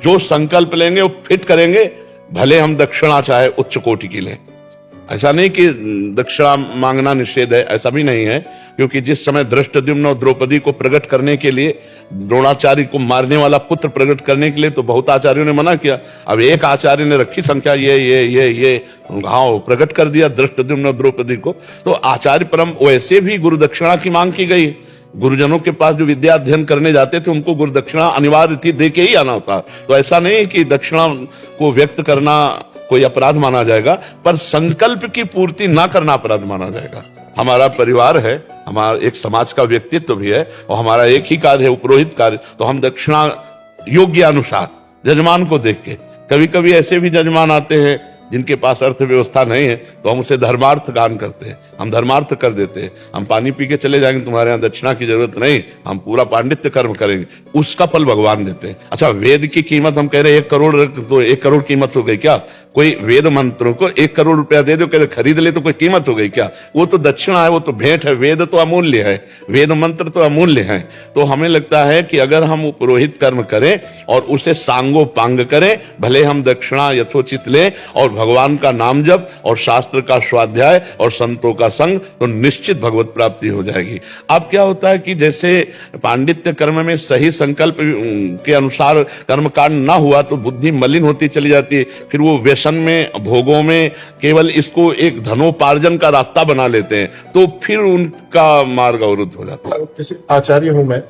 जो संकल्प लेंगे वो फिट करेंगे, भले हम दक्षिणा चाहे उच्च कोटि की लें। ऐसा नहीं कि दक्षिणा मांगना निषेध है, ऐसा भी नहीं है, क्योंकि जिस समय धृष्टद्युम्न और द्रौपदी को प्रकट करने के लिए, द्रोणाचार्य को मारने वाला पुत्र प्रकट करने के लिए तो बहुत आचार्यों ने मना किया। अब एक आचार्य ने रखी संख्या ये हाँ प्रकट कर दिया धृष्टद्युम्न और द्रौपदी को। तो आचार्य परम वैसे भी गुरु दक्षिणा की मांग की गई। गुरुजनों के पास जो विद्या अध्ययन करने जाते थे उनको गुरु दक्षिणा अनिवार्य थी, दे के ही आना होता। तो ऐसा नहीं कि दक्षिणा को व्यक्त करना कोई अपराध माना जाएगा, पर संकल्प की पूर्ति ना करना अपराध माना जाएगा। हमारा परिवार है, हमारा एक समाज का व्यक्तित्व भी है, और हमारा एक ही कार्य है उपरोहित कार्य। तो हम दक्षिणा योग्य अनुसार जजमान को देख के, कभी कभी ऐसे भी जजमान आते हैं जिनके पास अर्थव्यवस्था नहीं है, तो हम उसे धर्मार्थ दान करते हैं, हम धर्मार्थ कर देते हैं। हम पानी पी के चले जाएंगे, तुम्हारे यहाँ दक्षिणा की जरूरत नहीं, हम पूरा पांडित्य कर्म करेंगे, उसका फल भगवान देते हैं। अच्छा, वेद की कीमत हम कह रहे हैं 1 करोड़, तो 1 करोड़ कीमत हो गई क्या? कोई वेद मंत्रों को 1 करोड़ रुपया दे दो, कहते खरीद ले तो कोई कीमत हो गई क्या? वो तो दक्षिणा है, वो तो भेंट है। वेद तो अमूल्य है, वेद मंत्र तो अमूल्य है। तो हमें लगता है कि अगर हम पुरोहित कर्म करें और उसे सांगो पांग करें, भले हम दक्षिणा यथोचित लें और भगवान का नाम जप और शास्त्र का स्वाध्याय और संतों का संग, तो निश्चित भगवत प्राप्ति हो जाएगी। अब क्या होता है कि जैसे पांडित्य कर्म में सही संकल्प के अनुसार कर्मकांड ना हुआ तो बुद्धि मलिन होती चली जाती है, फिर वो व्यसन में, भोगों में केवल इसको एक धनोपार्जन का रास्ता बना लेते हैं, तो फिर उनका मार्ग अवरुद्ध हो जाता है। जैसे आचार्य हूं मैं,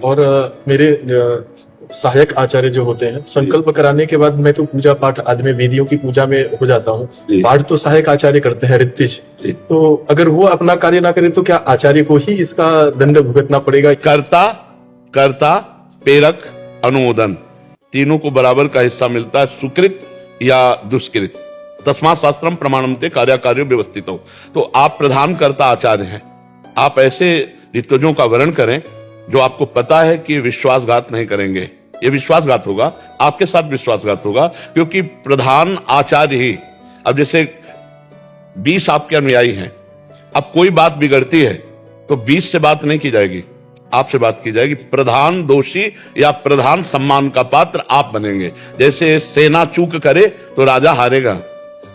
और मेरे सहायक आचार्य जो होते हैं, संकल्प कराने के बाद मैं तो पूजा पाठ आदि में, वेदियों की पूजा में हो जाता हूँ। पाठ तो सहायक आचार्य करते हैं, ऋत्विज। तो अगर वो अपना कार्य ना करे तो क्या आचार्य को ही इसका दंड भुगतना पड़ेगा? कर्ता प्रेरक अनुमोदन तीनों को बराबर का हिस्सा मिलता है, सुकृत या दुष्कृत। तस्मात् शास्त्रम प्रमाणन्ते कार्याकार्यो व्यवस्थितो। तो आप प्रधान कर्ता आचार्य हैं, आप ऐसे ऋतुजों का वर्ण करें जो आपको पता है कि विश्वासघात नहीं करेंगे। ये विश्वासघात होगा, आपके साथ विश्वासघात होगा, क्योंकि प्रधान आचार्य ही। अब जैसे 20 आपके अनुयायी हैं, अब कोई बात बिगड़ती है तो 20 से बात नहीं की जाएगी, आपसे बात की जाएगी। प्रधान दोषी या प्रधान सम्मान का पात्र आप बनेंगे। जैसे सेना चूक करे तो राजा हारेगा,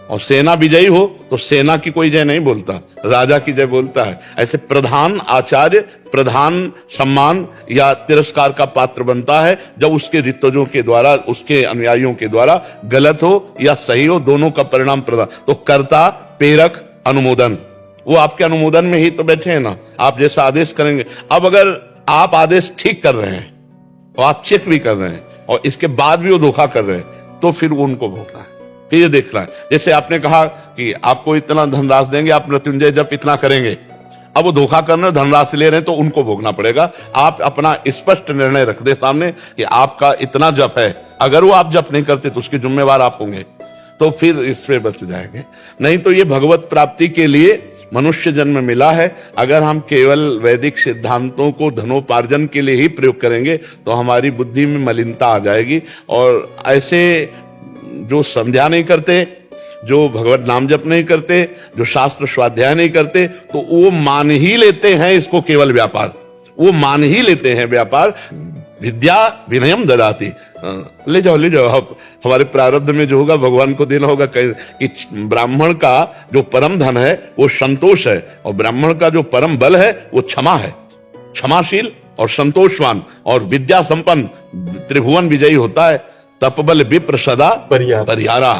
और सेना विजयी हो तो सेना की कोई जय नहीं बोलता, राजा की जय बोलता है। ऐसे प्रधान आचार्य प्रधान सम्मान या तिरस्कार का पात्र बनता है जब उसके ऋतुजों के द्वारा, उसके अनुयायियों के द्वारा गलत हो या सही हो, दोनों का परिणाम प्रदान। तो कर्ता प्रेरक अनुमोदन, वो आपके अनुमोदन में ही तो बैठे हैं ना, आप जैसा आदेश करेंगे। अब अगर आप आदेश ठीक कर रहे हैं और आप चेक भी कर रहे हैं और इसके बाद भी वो धोखा कर रहे हैं, तो फिर वो उनको भोगना है, फिर ये देखना है। जैसे आपने कहा कि आपको इतना धनराशि देंगे, आप मृत्युंजय जप इतना करेंगे, अब वो धोखा करने धनराशि ले रहे हैं तो उनको भोगना पड़ेगा। आप अपना स्पष्ट निर्णय रख दे सामने कि आपका इतना जप है, अगर वो आप जप नहीं करते तो उसके जिम्मेवार आप होंगे, तो फिर इससे बच जाएंगे। नहीं तो ये भगवत प्राप्ति के लिए मनुष्य जन्म मिला है। अगर हम केवल वैदिक सिद्धांतों को धनोपार्जन के लिए ही प्रयोग करेंगे तो हमारी बुद्धि में मलिनता आ जाएगी। और ऐसे जो संध्या नहीं करते, जो भगवत नाम जप नहीं करते, जो शास्त्र स्वाध्याय नहीं करते, तो वो मान ही लेते हैं इसको केवल व्यापार, वो मान ही लेते हैं व्यापार। विद्या विनयम ददाति, ले जाओ आप, हमारे प्रारब्ध में जो होगा भगवान को देना होगा। कि ब्राह्मण का जो परम धन है वो संतोष है, और ब्राह्मण का जो परम बल है वो क्षमा है। क्षमाशील और संतोषवान और विद्या संपन्न त्रिभुवन विजयी होता है। तपबल विप्र सदा परिहारा।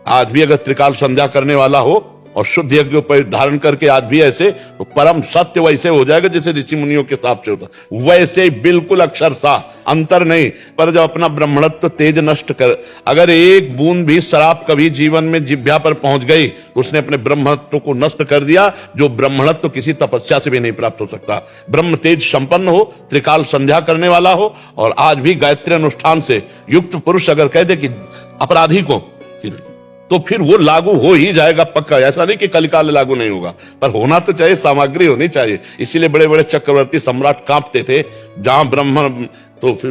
आज भी अगर त्रिकाल संध्या करने वाला हो और शुद्ध यज्ञ धारण करके आज भी ऐसे, तो परम सत्य वैसे हो जाएगा जैसे ऋषि मुनियों के हिसाब से होता, वैसे ही बिल्कुल अक्षरशः, अंतर नहीं। पर जब अपना ब्राह्मणत्व तेज नष्ट कर, अगर एक बूंद भी शराब कभी जीवन में जिह्वा पर पहुंच गई तो उसने अपने ब्रह्मत्व को नष्ट कर दिया, जो ब्राह्मणत्व किसी तपस्या से भी नहीं प्राप्त हो सकता। ब्रह्म तेज संपन्न हो, त्रिकाल संध्या करने वाला हो, और आज भी गायत्री अनुष्ठान से युक्त पुरुष अगर कह दे कि अपराधी को, तो फिर वो लागू हो ही जाएगा पक्का। ऐसा नहीं कि कलिकाल लागू नहीं होगा, पर होना तो चाहिए, सामग्री होनी चाहिए। इसीलिए बड़े बड़े चक्रवर्ती सम्राट कांपते थे जहां ब्राह्मण, तो फिर